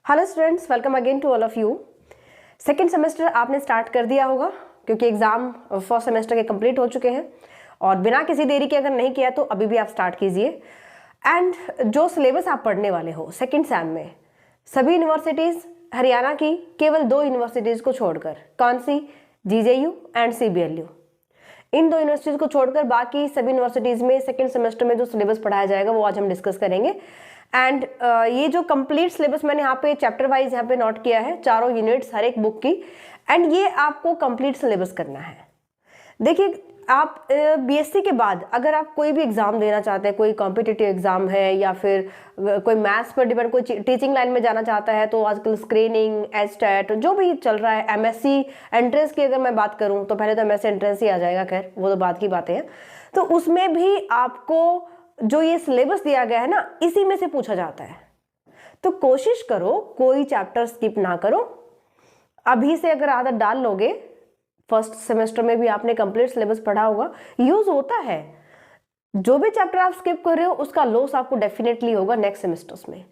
Hello students, welcome again to all of you. Second semester आपने start कर दिया होगा क्योंकि एग्ज़ाम फर्स्ट सेमेस्टर के कंप्लीट हो चुके हैं और बिना किसी देरी के अगर नहीं किया तो अभी भी आप स्टार्ट कीजिए। एंड जो सिलेबस आप पढ़ने वाले हो सेकेंड सेम में, सभी यूनिवर्सिटीज़ हरियाणा की केवल 2 यूनिवर्सिटीज़ को छोड़कर, कौन सी? GJU and CBLU. इन 2 यूनिवर्सिटीज़ को छोड़कर बाकी सभी यूनिवर्सिटीज़ में सेकेंड सेमेस्टर में जो सिलेबस पढ़ाया जाएगा वो आज हम डिस्कस करेंगे। एंड ये जो कंप्लीट सिलेबस मैंने यहाँ पे चैप्टर वाइज यहाँ पे नोट किया है, चारों यूनिट्स हर एक बुक की, एंड ये आपको कंप्लीट सिलेबस करना है। देखिए, आप बीएससी के बाद अगर आप कोई भी एग्ज़ाम देना चाहते हैं, कोई कॉम्पिटिटिव एग्ज़ाम है या फिर कोई मैथ्स पर डिपेंड, कोई टीचिंग लाइन में जाना चाहता है, तो आजकल स्क्रीनिंग, एचटेट जो भी चल रहा है, एमएससी एंट्रेंस की अगर मैं बात करूँ तो पहले तो एमएससी एंट्रेंस ही आ जाएगा, खैर वो तो बात की बातें हैं। तो उसमें भी आपको जो ये सिलेबस दिया गया है ना, इसी में से पूछा जाता है। तो कोशिश करो कोई चैप्टर स्किप ना करो। अभी से अगर आदत डाल लोगे, फर्स्ट सेमेस्टर में भी आपने कंप्लीट सिलेबस पढ़ा होगा, यूज होता है। जो भी चैप्टर आप स्किप कर रहे हो उसका लॉस आपको डेफिनेटली होगा नेक्स्ट सेमेस्टर्स में।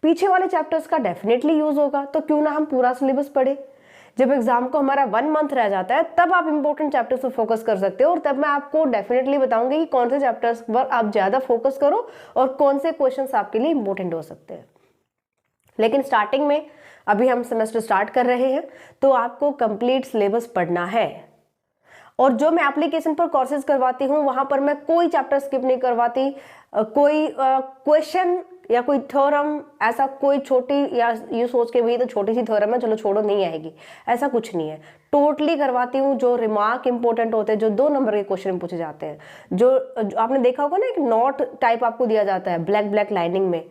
पीछे वाले चैप्टर्स का डेफिनेटली यूज होगा, तो क्यों ना हम पूरा सिलेबस पढ़े। जब एग्जाम को हमारा 1 मंथ रह जाता है तब आप इंपॉर्टेंट चैप्टर्स पर फोकस कर सकते हो, और तब मैं आपको डेफिनेटली बताऊंगी कि कौन से चैप्टर्स पर आप ज्यादा फोकस करो और कौन से क्वेश्चंस आपके लिए इंपॉर्टेंट हो सकते हैं। लेकिन स्टार्टिंग में, अभी हम सेमेस्टर स्टार्ट कर रहे हैं, तो आपको कंप्लीट सिलेबस पढ़ना है। और जो मैं एप्लीकेशन पर कोर्सेज करवाती हूँ वहां पर मैं कोई चैप्टर स्किप नहीं करवाती। कोई क्वेश्चन या कोई थ्योरम, ऐसा कोई छोटी, या ये सोच के भी तो छोटी सी थ्योरम है, चलो छोड़ो नहीं आएगी, ऐसा कुछ नहीं है। टोटली करवाती हूँ। जो रिमार्क इंपॉर्टेंट होते हैं, जो 2 नंबर के क्वेश्चन पूछे जाते हैं, जो आपने देखा होगा ना, एक नोट टाइप आपको दिया जाता है ब्लैक लाइनिंग में,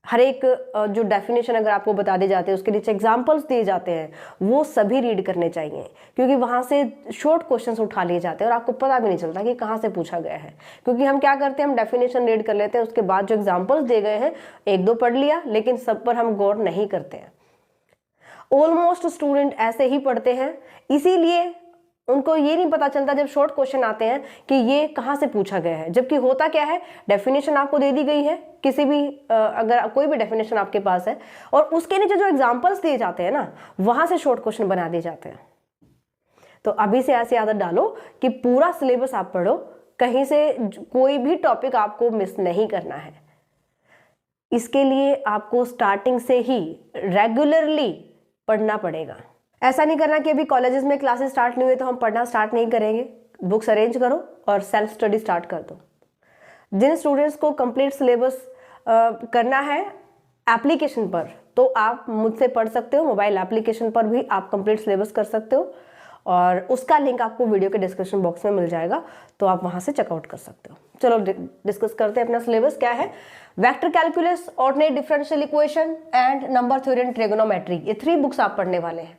हर एक जो डेफिनेशन अगर आपको बता दी जाती है उसके नीचे एग्जाम्पल्स दिए जाते हैं, वो सभी रीड करने चाहिए, क्योंकि वहाँ से शॉर्ट क्वेश्चंस उठा लिए जाते हैं और आपको पता भी नहीं चलता कि कहाँ से पूछा गया है। क्योंकि हम क्या करते हैं, हम डेफिनेशन रीड कर लेते हैं, उसके बाद जो एग्जाम्पल्स दिए गए हैं 1-2 पढ़ लिया, लेकिन सब पर हम गौर नहीं करते हैं। ऑलमोस्ट स्टूडेंट ऐसे ही पढ़ते हैं, इसीलिए उनको ये नहीं पता चलता जब शॉर्ट क्वेश्चन आते हैं कि ये कहाँ से पूछा गया है। जबकि होता क्या है, डेफिनेशन आपको दे दी गई है, किसी भी अगर कोई भी डेफिनेशन आपके पास है, और उसके नीचे जो एग्जांपल्स दिए जाते हैं ना, वहां से शॉर्ट क्वेश्चन बना दिए जाते हैं। तो अभी से ऐसी आदत डालो कि पूरा सिलेबस आप पढ़ो, कहीं से कोई भी टॉपिक आपको मिस नहीं करना है। इसके लिए आपको स्टार्टिंग से ही रेगुलरली पढ़ना पड़ेगा। ऐसा नहीं करना कि अभी कॉलेजेस में क्लासेस स्टार्ट नहीं हुए तो हम पढ़ना स्टार्ट नहीं करेंगे। बुक्स अरेंज करो और सेल्फ स्टडी स्टार्ट कर दो। जिन स्टूडेंट्स को कंप्लीट सिलेबस करना है एप्लीकेशन पर, तो आप मुझसे पढ़ सकते हो। मोबाइल एप्लीकेशन पर भी आप कंप्लीट सिलेबस कर सकते हो, और उसका लिंक आपको वीडियो के डिस्क्रिप्शन बॉक्स में मिल जाएगा, तो आप वहां से चेकआउट कर सकते हो। चलो डिस्कस करते हैं अपना सिलेबस क्या है। Vector calculus, ordinary differential equation and number theory and trigonometry, ये 3 बुक्स आप पढ़ने वाले हैं,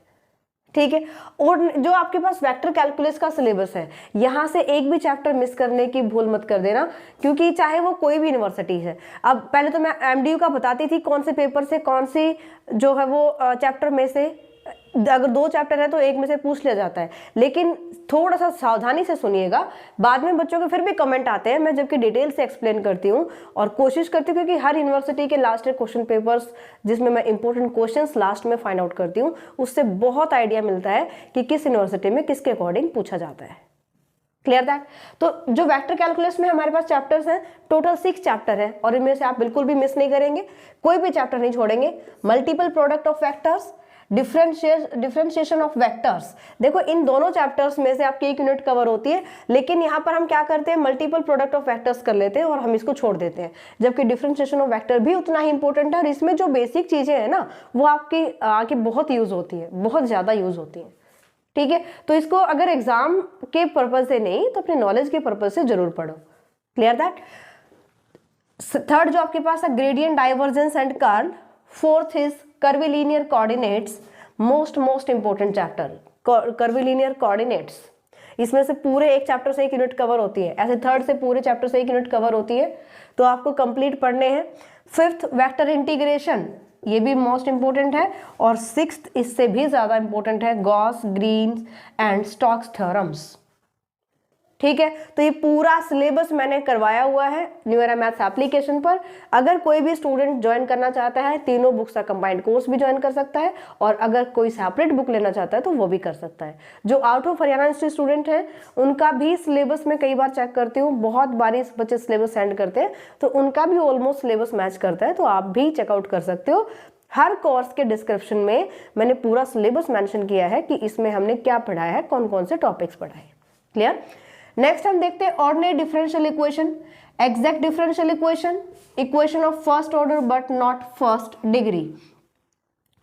ठीक है। और जो आपके पास वेक्टर कैलकुलस का सिलेबस है, यहां से एक भी चैप्टर मिस करने की भूल मत कर देना, क्योंकि चाहे वो कोई भी यूनिवर्सिटी है। अब पहले तो मैं एमडीयू का बताती थी कौन से पेपर से कौन सी जो है वो चैप्टर में से, अगर 2 चैप्टर है तो एक में से पूछ लिया जाता है, लेकिन थोड़ा सा सावधानी से सुनिएगा। बाद में बच्चों के फिर भी कमेंट आते हैं, मैं जबकि डिटेल से एक्सप्लेन करती हूँ और कोशिश करती हूँ, क्योंकि हर यूनिवर्सिटी के लास्ट ईयर क्वेश्चन पेपर्स जिसमें मैं इंपॉर्टेंट क्वेश्चंस लास्ट में फाइंड आउट करती हूँ, उससे बहुत आइडिया मिलता है कि किस यूनिवर्सिटी में किसके अकॉर्डिंग पूछा जाता है। Clear that? तो जो वेक्टर कैलकुलस में हमारे पास चैप्टर्स हैं, टोटल 6 चैप्टर हैं, और इनमें से आप बिल्कुल भी मिस नहीं करेंगे, कोई भी चैप्टर नहीं छोड़ेंगे। Multiple product of vectors, differentiation of vectors. देखो, इन दोनों चैप्टर्स में से आपकी 1 यूनिट कवर होती है, लेकिन यहाँ पर हम क्या करते हैं, मल्टीपल प्रोडक्ट ऑफ वेक्टर्स कर लेते हैं और हम इसको छोड़ देते हैं। जबकि डिफरेंशिएशन ऑफ वेक्टर भी उतना ही इंपॉर्टेंट है, और इसमें जो बेसिक चीजें हैं ना, वो आपकी आगे बहुत यूज होती है, बहुत ज्यादा यूज होती है, ठीक है। तो इसको अगर एग्जाम के पर्पज से नहीं तो अपने नॉलेज के पर्पज से जरूर पढ़ो। Clear that? थर्ड जो आपके पास है, gradient, divergence and curve. Fourth is curvilinear coordinates, most important chapter curvilinear coordinates. इसमें से पूरे एक चैप्टर से 1 यूनिट कवर होती है, ऐसे थर्ड से पूरे चैप्टर से 1 यूनिट कवर होती है, तो आपको कंप्लीट पढ़ने हैं। 5th वेक्टर इंटीग्रेशन, ये भी मोस्ट इंपॉर्टेंट है, और 6th इससे भी ज्यादा इंपॉर्टेंट है, Gauss, green and Stokes theorems. ठीक है। तो ये पूरा सिलेबस मैंने करवाया हुआ है न्यू एरा मैथ्स एप्लीकेशन पर। अगर कोई भी स्टूडेंट ज्वाइन करना चाहता है, तीनों बुक्स का कंबाइंड कोर्स भी ज्वाइन कर सकता है, और अगर कोई सेपरेट बुक लेना चाहता है तो वो भी कर सकता है। जो आउट ऑफ हरियाणा स्टूडेंट है उनका भी सिलेबस में कई बार चेक करती हूँ, बहुत बार इस बच्चे सिलेबस सेंड करते हैं तो उनका भी ऑलमोस्ट सिलेबस मैच करता है, तो आप भी चेकआउट कर सकते हो। हर कोर्स के डिस्क्रिप्शन में मैंने पूरा सिलेबस मेंशन किया है कि इसमें हमने क्या पढ़ाया है, कौन कौन से टॉपिक्स पढ़ाए। क्लियर। नेक्स्ट हम देखते हैं ordinary differential equation, exact differential equation, equation of first order but not first degree,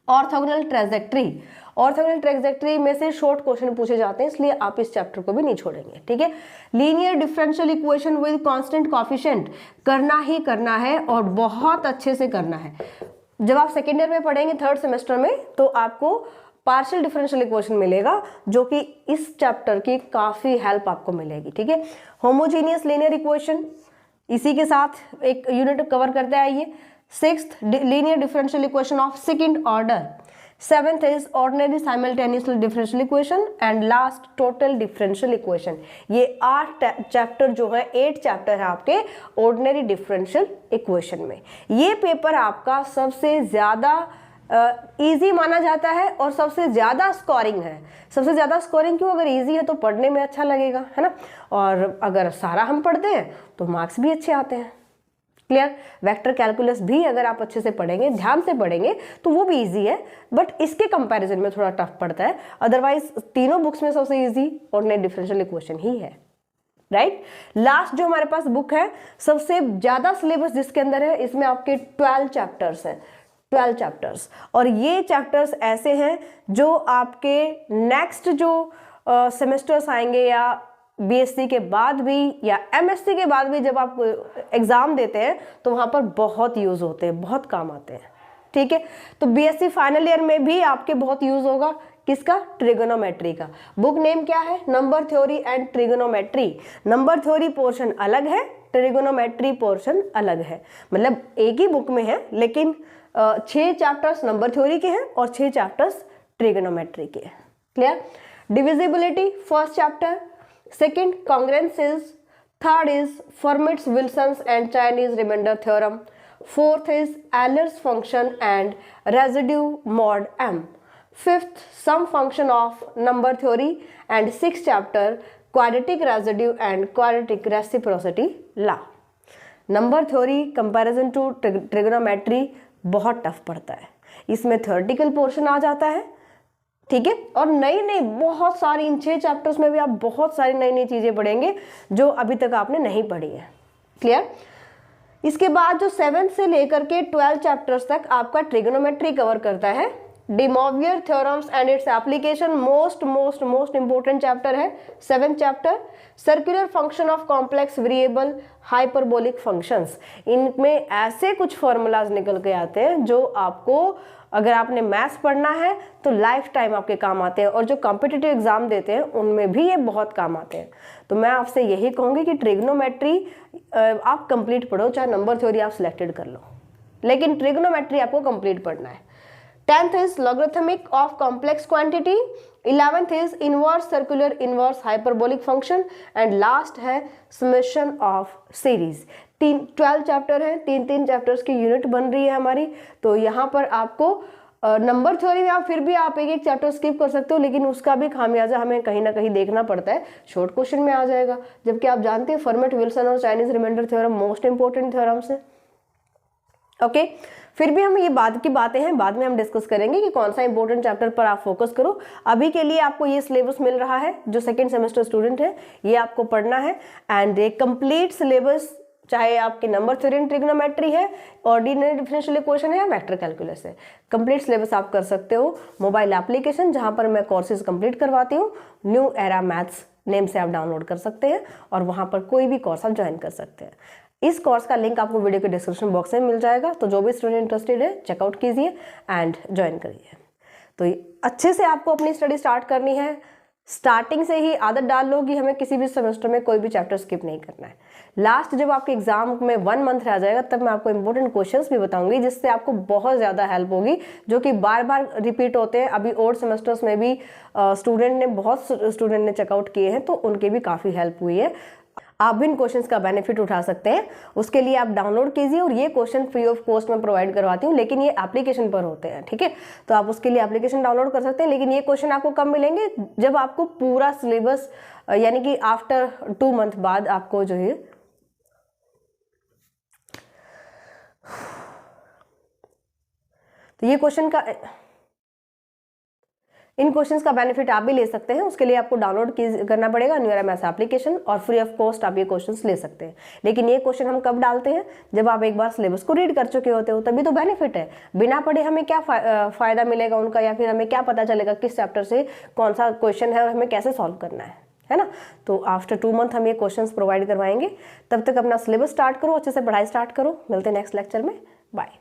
orthogonal trajectory. Orthogonal trajectory में से शॉर्ट क्वेश्चन पूछे जाते हैं, इसलिए आप इस चैप्टर को भी नहीं छोड़ेंगे। ठीक है। Linear differential equation with constant coefficient करना ही करना है और बहुत अच्छे से करना है। जब आप सेकेंड ईयर में पढ़ेंगे थर्ड सेमेस्टर में तो आपको पार्शियल डिफरेंशियल इक्वेशन मिलेगा, जो कि इस चैप्टर की काफी हेल्प आपको मिलेगी। ठीक है। होमोजीनियस लीनियर इक्वेशन, इसी के साथ एक यूनिट कवर करते आइए। Sixth linear differential equation of second order, seventh is ordinary simultaneous differential equation, and last total differential equation. ये 8 चैप्टर जो है, 8 चैप्टर है आपके ऑर्डिनरी डिफरेंशियल इक्वेशन में। ये पेपर आपका सबसे ज्यादा इजी माना जाता है और सबसे ज्यादा स्कोरिंग है। सबसे ज्यादा स्कोरिंग क्यों? अगर इजी है तो पढ़ने में अच्छा लगेगा, है ना, और अगर सारा हम पढ़ते हैं तो मार्क्स भी अच्छे आते हैं। क्लियर। वेक्टर कैलकुलस भी अगर आप अच्छे से पढ़ेंगे, ध्यान से पढ़ेंगे तो वो भी इजी है, बट इसके कंपैरिजन में थोड़ा टफ पड़ता है। अदरवाइज तीनों बुक्स में सबसे इजी ऑर्डिनरी डिफरेंशियल इक्वेशन ही है। राइट। लास्ट जो हमारे पास बुक है, सबसे ज्यादा सिलेबस जिसके अंदर है, इसमें आपके 12 चैप्टर्स हैं, 12 चैप्टर्स। और ये चैप्टर्स ऐसे हैं जो आपके नेक्स्ट जो सेमेस्टर्स आएंगे या बीएससी के बाद भी या एमएससी के बाद भी जब आप एग्जाम देते हैं तो वहां पर बहुत यूज होते हैं, बहुत काम आते हैं। ठीक है। तो बीएससी फाइनल ईयर में भी आपके बहुत यूज होगा। किसका? ट्रिगोनोमेट्री का। बुक नेम क्या है? Number theory and trigonometry. Number theory portion अलग है, ट्रिगोनोमेट्री पोर्शन अलग है, मतलब एक ही बुक में है, लेकिन 6 चैप्टर्स नंबर थ्योरी के हैं और 6 चैप्टर्स ट्रिगोनोमेट्री के हैं। Clear. Divisibility first chapter, second congruences, third is Fermat's Wilson's and Chinese remainder theorem, fourth is Euler's function and residue mod M, fifth sum function of number theory, and sixth chapter quadratic residue and quadratic reciprocity law. Number theory comparison to trigonometry बहुत tough पड़ता है, इसमें theoretical portion आ जाता है। ठीक है। और नई नई बहुत सारी, इन 6 चैप्टर्स में भी आप बहुत सारी नई नई चीजें पढ़ेंगे जो अभी तक आपने नहीं पढ़ी है। क्लियर। इसके बाद जो 7 से लेकर के 12 चैप्टर्स तक आपका ट्रिगोनोमेट्री कवर करता है। De Moivre theorems and its application most important chapter है, 7th chapter. Circular function of complex variable hyperbolic functions, इनमें ऐसे कुछ फॉर्मूलाज निकल के आते हैं जो आपको, अगर आपने मैथ्स पढ़ना है तो लाइफ टाइम आपके काम आते हैं, और जो कॉम्पिटिटिव एग्जाम देते हैं उनमें भी ये बहुत काम आते हैं। तो मैं आपसे यही कहूँगी कि ट्रिग्नोमेट्री आप कंप्लीट पढ़ो, चाहे नंबर थ्योरी आप सिलेक्टेड कर लो, लेकिन ट्रिग्नोमेट्री आपको कंप्लीट पढ़ना है। 10th is logarithmic of complex quantity, 11th is inverse circular inverse hyperbolic function, and last है summation of series। 12 चैप्टर है, 3 चैप्टर्स की यूनिट बन रही है हमारी। तो यहाँ पर आपको नंबर थ्योरी में आप फिर भी आप एक चैप्टर स्किप कर सकते हो, लेकिन उसका भी खामियाजा हमें कहीं ना कहीं देखना पड़ता है, शॉर्ट क्वेश्चन में आ जाएगा, जबकि आप जानते हैं फर्मेट विल्सन और Chinese remainder theorem most important theorems है। ओके। फिर भी हम ये बाद की बातें हैं, बाद में हम डिस्कस करेंगे कि कौन सा इंपॉर्टेंट चैप्टर पर आप फोकस करो। अभी के लिए आपको ये सिलेबस मिल रहा है, जो सेकंड सेमेस्टर स्टूडेंट है ये आपको पढ़ना है, एंड एक कंप्लीट सिलेबस, चाहे आपकी नंबर थ्योरी एंड ट्रिग्नोमेट्री है, ऑर्डिनरी डिफरेंशियल इक्वेशन है या वेक्टर कैलकुलस है, कंप्लीट सिलेबस आप कर सकते हो मोबाइल एप्लीकेशन, जहां पर मैं कोर्सेज कंप्लीट करवाती हूँ। न्यू एरा मैथ्स नेम से आप डाउनलोड कर सकते हैं और वहां पर कोई भी कोर्स आप ज्वाइन कर सकते हैं। इस कोर्स का लिंक आपको वीडियो के डिस्क्रिप्शन बॉक्स में मिल जाएगा, तो जो भी स्टूडेंट इंटरेस्टेड है चेकआउट कीजिए एंड ज्वाइन करिए। तो अच्छे से आपको अपनी स्टडी स्टार्ट करनी है, स्टार्टिंग से ही आदत डाल लो कि हमें किसी भी सेमेस्टर में कोई भी चैप्टर स्किप नहीं करना है। लास्ट जब आपके एग्जाम में 1 मंथ रह जाएगा तब मैं आपको इंपॉर्टेंट क्वेश्चंस भी बताऊंगी जिससे आपको बहुत ज़्यादा हेल्प होगी, जो कि बार बार रिपीट होते हैं। अभी और सेमेस्टर्स में भी बहुत स्टूडेंट ने चेकआउट किए हैं, तो उनके भी काफ़ी हेल्प हुई है। आप भी इन क्वेश्चंस का बेनिफिट उठा सकते हैं। उसके लिए आप डाउनलोड कीजिए, और ये क्वेश्चन फ्री ऑफ कॉस्ट में प्रोवाइड करवाती हूँ, लेकिन ये एप्लीकेशन पर होते हैं, ठीक है। तो आप उसके लिए एप्लीकेशन डाउनलोड कर सकते हैं। लेकिन ये क्वेश्चन आपको कब मिलेंगे, जब आपको पूरा सिलेबस यानी कि आफ्टर 2 मंथ बाद आपको जो है तो ये क्वेश्चन का इन क्वेश्चंस का बेनिफिट आप भी ले सकते हैं। उसके लिए आपको डाउनलोड करना पड़ेगा न्यू एमएस एप्लीकेशन, और फ्री ऑफ कॉस्ट आप ये क्वेश्चंस ले सकते हैं। लेकिन ये क्वेश्चन हम कब डालते हैं, जब आप एक बार सिलेबस को रीड कर चुके होते हो, तभी तो बेनिफिट है। बिना पढ़े हमें क्या फायदा मिलेगा उनका, या फिर हमें क्या पता चलेगा किस चैप्टर से कौन सा क्वेश्चन है और हमें कैसे सॉल्व करना है ना। तो आफ्टर 2 मंथ हम ये क्वेश्चंस प्रोवाइड करवाएंगे। तब तक अपना सिलेबस स्टार्ट करो, अच्छे से पढ़ाई स्टार्ट करो। मिलते हैं नेक्स्ट लेक्चर में। बाय।